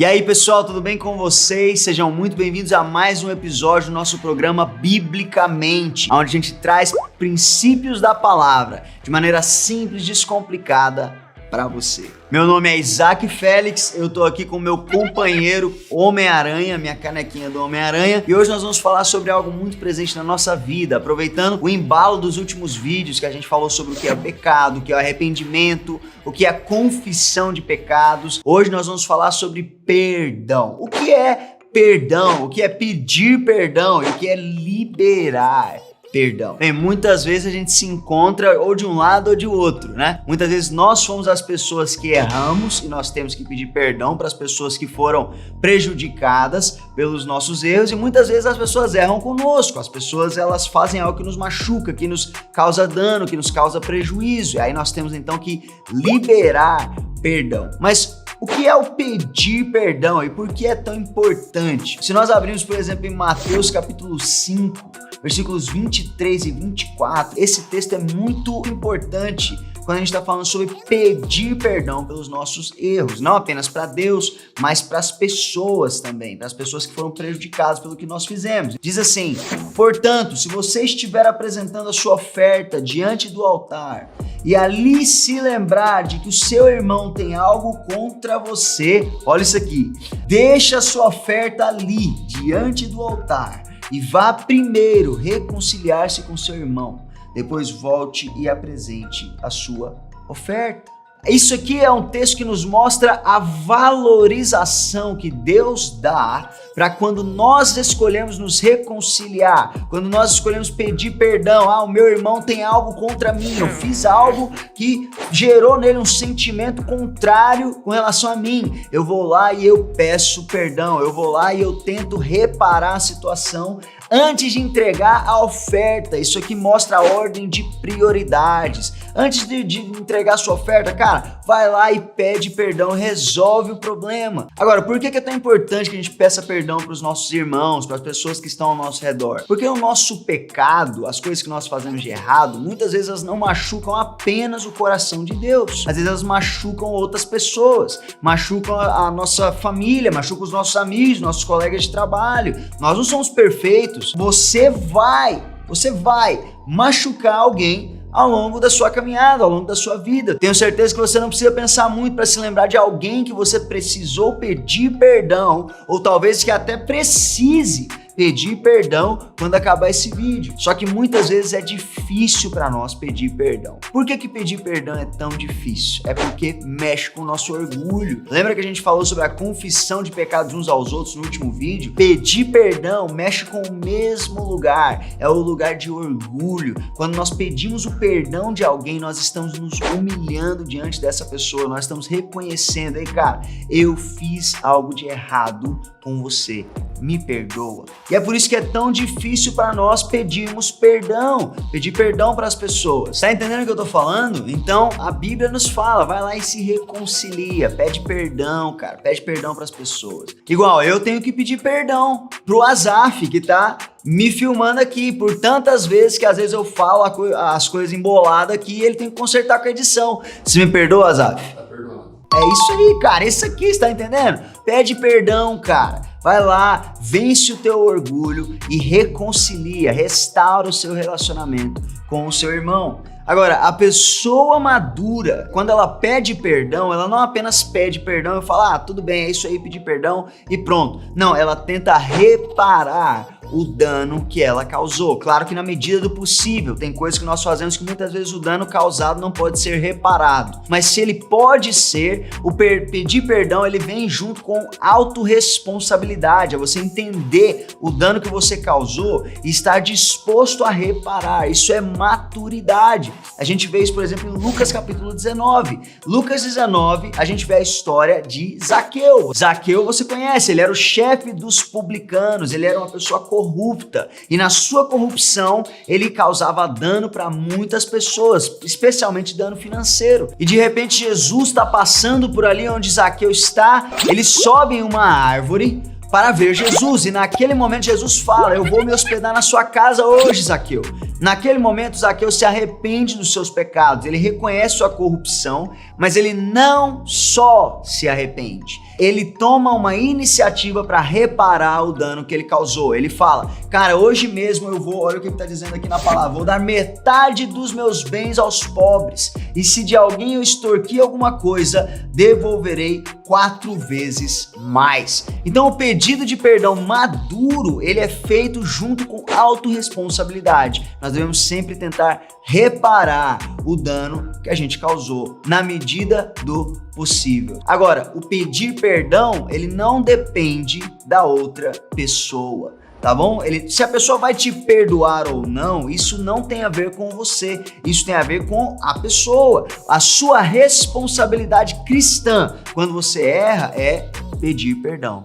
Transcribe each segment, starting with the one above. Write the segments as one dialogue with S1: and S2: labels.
S1: E aí pessoal, tudo bem com vocês? Sejam muito bem-vindos a mais um episódio do nosso programa Biblicamente, onde a gente traz princípios da palavra de maneira simples, descomplicada para você. Meu nome é Isaac Félix, eu tô aqui com meu companheiro Homem-Aranha, minha canequinha do Homem-Aranha, e hoje nós vamos falar sobre algo muito presente na nossa vida, aproveitando o embalo dos últimos vídeos que a gente falou sobre o que é pecado, o que é arrependimento, o que é confissão de pecados. Hoje nós vamos falar sobre perdão. O que é perdão? O que é pedir perdão? E o que é liberar perdão? Bem, muitas vezes a gente se encontra ou de um lado ou de outro, né? Muitas vezes nós fomos as pessoas que erramos e nós temos que pedir perdão para as pessoas que foram prejudicadas pelos nossos erros, e muitas vezes as pessoas erram conosco. As pessoas, elas fazem algo que nos machuca, que nos causa dano, que nos causa prejuízo, e aí nós temos então que liberar perdão. Mas o que é o pedir perdão e por que é tão importante? Se nós abrirmos, por exemplo, em Mateus capítulo 5, versículos 23 e 24, esse texto é muito importante quando a gente está falando sobre pedir perdão pelos nossos erros, não apenas para Deus, mas para as pessoas também, para as pessoas que foram prejudicadas pelo que nós fizemos. Diz assim: portanto, se você estiver apresentando a sua oferta diante do altar e ali se lembrar de que o seu irmão tem algo contra você, olha isso aqui, deixa a sua oferta ali, diante do altar, e vá primeiro reconciliar-se com seu irmão. Depois volte e apresente a sua oferta. Isso aqui é um texto que nos mostra a valorização que Deus dá para quando nós escolhemos nos reconciliar, quando nós escolhemos pedir perdão. O meu irmão tem algo contra mim, eu fiz algo que gerou nele um sentimento contrário com relação a mim. Eu vou lá e eu peço perdão, eu vou lá e eu tento reparar a situação antes de entregar a oferta. Isso aqui mostra a ordem de prioridades. Antes de entregar a sua oferta, cara, vai lá e pede perdão, resolve o problema. Agora, por que é tão importante que a gente peça perdão para os nossos irmãos, para as pessoas que estão ao nosso redor? Porque o nosso pecado, as coisas que nós fazemos de errado, muitas vezes elas não machucam apenas o coração de Deus. Às vezes elas machucam outras pessoas, machucam a nossa família, machucam os nossos amigos, nossos colegas de trabalho. Nós não somos perfeitos. Você vai machucar alguém ao longo da sua caminhada, ao longo da sua vida. Tenho certeza que você não precisa pensar muito para se lembrar de alguém que você precisou pedir perdão, ou talvez que até precise pedir perdão quando acabar esse vídeo. Só que muitas vezes é difícil para nós pedir perdão. Por que pedir perdão é tão difícil? É porque mexe com o nosso orgulho. Lembra que a gente falou sobre a confissão de pecados uns aos outros no último vídeo? Pedir perdão mexe com o mesmo lugar, é o lugar de orgulho. Quando nós pedimos o perdão de alguém, nós estamos nos humilhando diante dessa pessoa, nós estamos reconhecendo: ei, cara, eu fiz algo de errado com você, me perdoa. E é por isso que é tão difícil para nós pedirmos perdão, pedir perdão para as pessoas. Tá entendendo o que eu tô falando? Então a Bíblia nos fala, vai lá e se reconcilia, pede perdão, cara, pede perdão para as pessoas. Igual eu tenho que pedir perdão pro Azaf, que tá me filmando aqui por tantas vezes que às vezes eu falo as coisas emboladas aqui e ele tem que consertar com a edição. Você me perdoa, Azaf? É isso aí, cara, isso aqui, você tá entendendo? Pede perdão, cara. Vai lá, vence o teu orgulho e reconcilia, restaura o seu relacionamento com o seu irmão. Agora, a pessoa madura, quando ela pede perdão, ela não apenas pede perdão e fala: tudo bem, é isso aí, pedir perdão e pronto. Não, ela tenta reparar o dano que ela causou. Claro que na medida do possível, tem coisas que nós fazemos que muitas vezes o dano causado não pode ser reparado. Mas se ele pode ser, o pedir perdão, ele vem junto com autorresponsabilidade, é você entender o dano que você causou e estar disposto a reparar. Isso é maturidade. A gente vê isso, por exemplo, em Lucas capítulo 19. Lucas 19, a gente vê a história de Zaqueu. Zaqueu você conhece, ele era o chefe dos publicanos, ele era uma pessoa corrupta, e na sua corrupção ele causava dano para muitas pessoas, especialmente dano financeiro. E de repente Jesus está passando por ali onde Zaqueu está, ele sobe em uma árvore para ver Jesus, e naquele momento Jesus fala: eu vou me hospedar na sua casa hoje, Zaqueu. Naquele momento, Zaqueu se arrepende dos seus pecados, ele reconhece sua corrupção, mas ele não só se arrepende, ele toma uma iniciativa para reparar o dano que ele causou. Ele fala, cara, hoje mesmo eu vou, olha o que ele está dizendo aqui na palavra, vou dar metade dos meus bens aos pobres, e se de alguém eu extorquir alguma coisa, devolverei 4 vezes mais. Então o pedido de perdão maduro, ele é feito junto com autorresponsabilidade. Nós devemos sempre tentar reparar o dano que a gente causou, na medida do possível. Agora, o pedir perdão, ele não depende da outra pessoa, tá bom? Se a pessoa vai te perdoar ou não, isso não tem a ver com você, isso tem a ver com a pessoa. A sua responsabilidade cristã, quando você erra, é pedir perdão.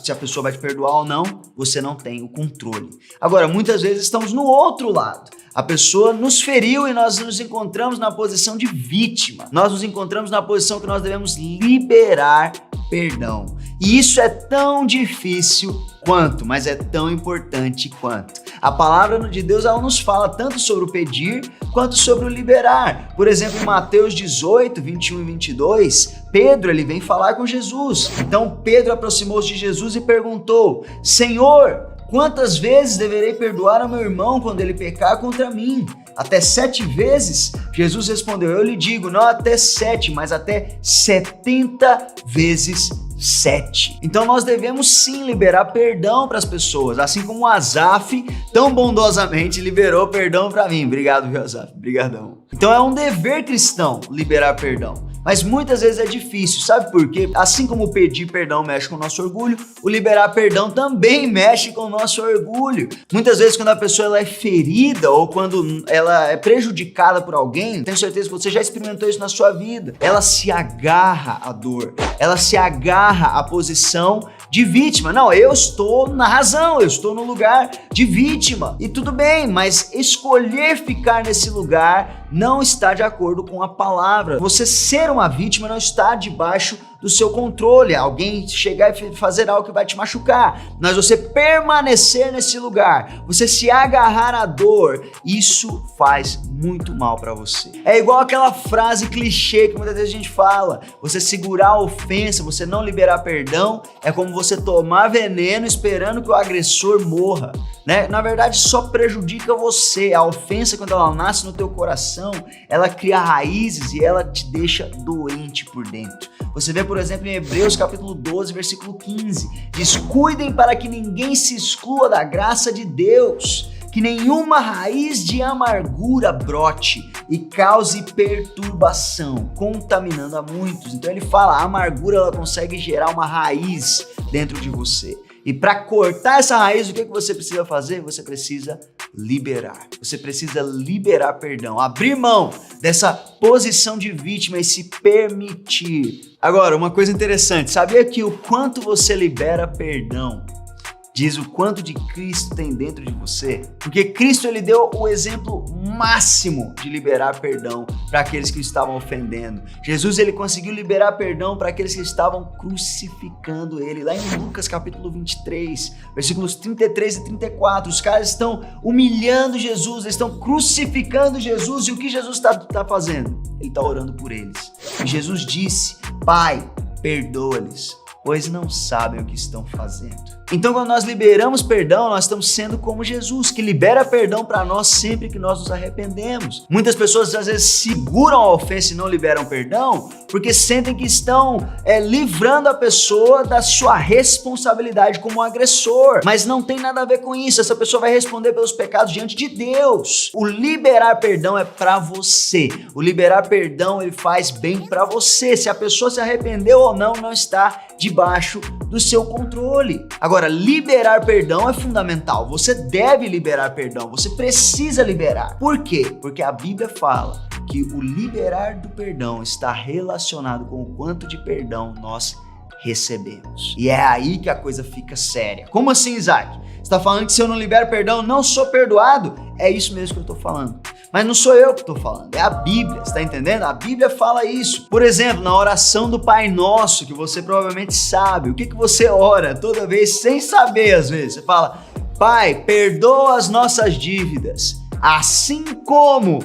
S1: Se a pessoa vai te perdoar ou não, você não tem o controle. Agora, muitas vezes estamos no outro lado. A pessoa nos feriu e nós nos encontramos na posição de vítima. Nós nos encontramos na posição que nós devemos liberar perdão. E isso é tão difícil quanto, mas é tão importante quanto. A palavra de Deus, ela nos fala tanto sobre o pedir quanto sobre o liberar. Por exemplo, em Mateus 18, 21 e 22, Pedro, ele vem falar com Jesus. Então Pedro aproximou-se de Jesus e perguntou, Senhor, quantas vezes deverei perdoar ao meu irmão quando ele pecar contra mim? Até 7 vezes? Jesus respondeu, eu lhe digo, não até 7, mas até 70 vezes 7. Então nós devemos sim liberar perdão para as pessoas, assim como o Asaf tão bondosamente liberou perdão para mim. Obrigado, viu, Asaf? Obrigadão. Então é um dever cristão liberar perdão. Mas muitas vezes é difícil, sabe por quê? Assim como o pedir perdão mexe com o nosso orgulho, o liberar perdão também mexe com o nosso orgulho. Muitas vezes quando a pessoa ela é ferida ou quando ela é prejudicada por alguém, tenho certeza que você já experimentou isso na sua vida, ela se agarra à dor, ela se agarra à posição de vítima. Não, eu estou na razão, eu estou no lugar de vítima. E tudo bem, mas escolher ficar nesse lugar não está de acordo com a palavra. Você ser uma vítima não está debaixo do seu controle. Alguém chegar e fazer algo que vai te machucar. Mas você permanecer nesse lugar, você se agarrar à dor, isso faz muito mal para você. É igual aquela frase clichê que muitas vezes a gente fala. Você segurar a ofensa, você não liberar perdão, é como você tomar veneno esperando que o agressor morra, né? Na verdade, só prejudica você. A ofensa, quando ela nasce no teu coração, ela cria raízes e ela te deixa doente por dentro. Você vê, por exemplo, em Hebreus capítulo 12, versículo 15, diz, cuidem para que ninguém se exclua da graça de Deus, que nenhuma raiz de amargura brote e cause perturbação, contaminando a muitos. Então ele fala, a amargura ela consegue gerar uma raiz dentro de você. E para cortar essa raiz, o que você precisa fazer? Você precisa liberar. Você precisa liberar perdão, abrir mão dessa posição de vítima e se permitir. Agora, uma coisa interessante, sabia que o quanto você libera perdão diz o quanto de Cristo tem dentro de você? Porque Cristo, ele deu o exemplo máximo de liberar perdão para aqueles que o estavam ofendendo. Jesus, ele conseguiu liberar perdão para aqueles que estavam crucificando ele. Lá em Lucas capítulo 23, versículos 33 e 34, os caras estão humilhando Jesus, eles estão crucificando Jesus, e o que Jesus está fazendo? Ele está orando por eles. E Jesus disse, Pai, perdoa-lhes, pois não sabem o que estão fazendo. Então, quando nós liberamos perdão, nós estamos sendo como Jesus, que libera perdão para nós sempre que nós nos arrependemos. Muitas pessoas às vezes seguram a ofensa e não liberam perdão, porque sentem que estão livrando a pessoa da sua responsabilidade como agressor. Mas não tem nada a ver com isso. Essa pessoa vai responder pelos pecados diante de Deus. O liberar perdão é para você. O liberar perdão, ele faz bem para você. Se a pessoa se arrependeu ou não, não está debaixo do seu controle. Agora, liberar perdão é fundamental. Você deve liberar perdão. Você precisa liberar. Por quê? Porque a Bíblia fala que o liberar do perdão está relacionado com o quanto de perdão nós recebemos. E é aí que a coisa fica séria. Como assim, Isaac? Você está falando que se eu não libero perdão, eu não sou perdoado? É isso mesmo que eu estou falando. Mas não sou eu que estou falando, é a Bíblia, você está entendendo? A Bíblia fala isso. Por exemplo, na oração do Pai Nosso, que você provavelmente sabe, o que você ora toda vez sem saber às vezes? Você fala, Pai, perdoa as nossas dívidas, assim como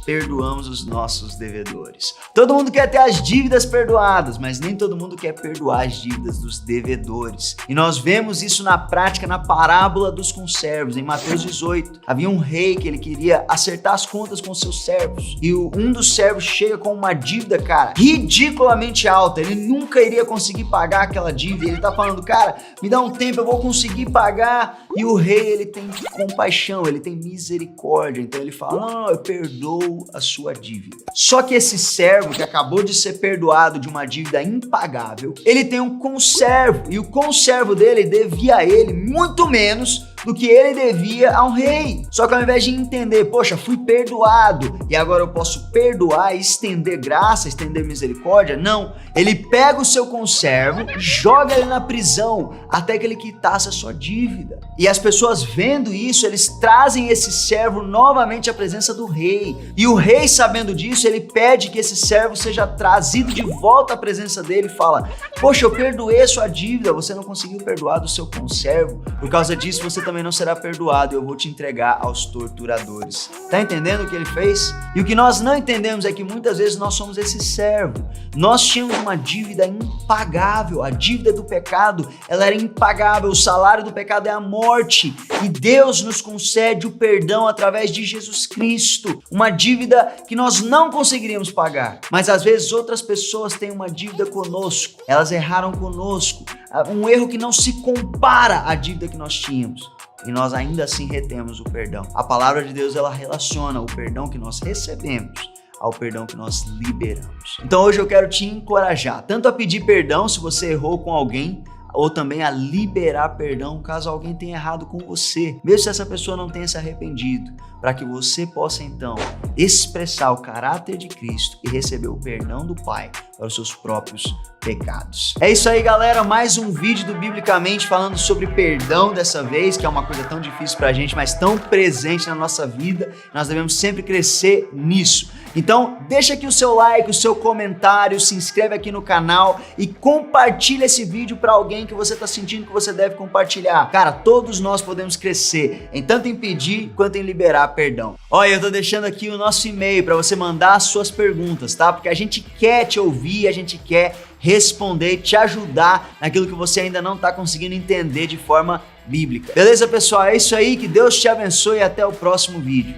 S1: perdoamos os nossos devedores. Todo mundo quer ter as dívidas perdoadas, mas nem todo mundo quer perdoar as dívidas dos devedores. E nós vemos isso na prática na parábola dos conservos, em Mateus 18. Havia um rei que ele queria acertar as contas com seus servos. E um dos servos chega com uma dívida, cara, ridiculamente alta. Ele nunca iria conseguir pagar aquela dívida. Ele tá falando, cara, me dá um tempo, eu vou conseguir pagar. E o rei, ele tem compaixão, ele tem misericórdia. Então ele fala, não, eu perdoo a sua dívida. Só que esse servo que acabou de ser perdoado de uma dívida impagável, ele tem um conservo e o conservo dele devia a ele muito menos do que ele devia a um rei. Só que ao invés de entender, poxa, fui perdoado e agora eu posso perdoar e estender graça, estender misericórdia, não. Ele pega o seu conservo, joga ele na prisão até que ele quitasse a sua dívida. E as pessoas vendo isso, eles trazem esse servo novamente à presença do rei. E o rei, sabendo disso, ele pede que esse servo seja trazido de volta à presença dele e fala, poxa, eu perdoei a sua dívida, você não conseguiu perdoar do seu conservo, por causa disso você também não será perdoado, eu vou te entregar aos torturadores. Tá entendendo o que ele fez? E o que nós não entendemos é que muitas vezes nós somos esse servo. Nós tínhamos uma dívida impagável, a dívida do pecado, ela era impagável, o salário do pecado é a morte, e Deus nos concede o perdão através de Jesus Cristo, uma dívida que nós não conseguiríamos pagar, mas às vezes outras pessoas têm uma dívida conosco, elas erraram conosco, um erro que não se compara à dívida que nós tínhamos. E nós ainda assim retemos o perdão. A palavra de Deus, ela relaciona o perdão que nós recebemos ao perdão que nós liberamos. Então hoje eu quero te encorajar, tanto a pedir perdão se você errou com alguém, ou também a liberar perdão caso alguém tenha errado com você, mesmo se essa pessoa não tenha se arrependido, para que você possa então expressar o caráter de Cristo e receber o perdão do Pai para os seus próprios pecados. É isso aí, galera, mais um vídeo do Biblicamente falando sobre perdão dessa vez, que é uma coisa tão difícil pra gente, mas tão presente na nossa vida. Nós devemos sempre crescer nisso. Então, deixa aqui o seu like, o seu comentário, se inscreve aqui no canal e compartilha esse vídeo para alguém que você tá sentindo que você deve compartilhar. Cara, todos nós podemos crescer, em tanto em pedir quanto em liberar perdão. Olha, eu tô deixando aqui o nosso e-mail para você mandar as suas perguntas, tá? Porque a gente quer te ouvir, a gente quer responder, te ajudar naquilo que você ainda não está conseguindo entender de forma bíblica. Beleza, pessoal? É isso aí, que Deus te abençoe e até o próximo vídeo.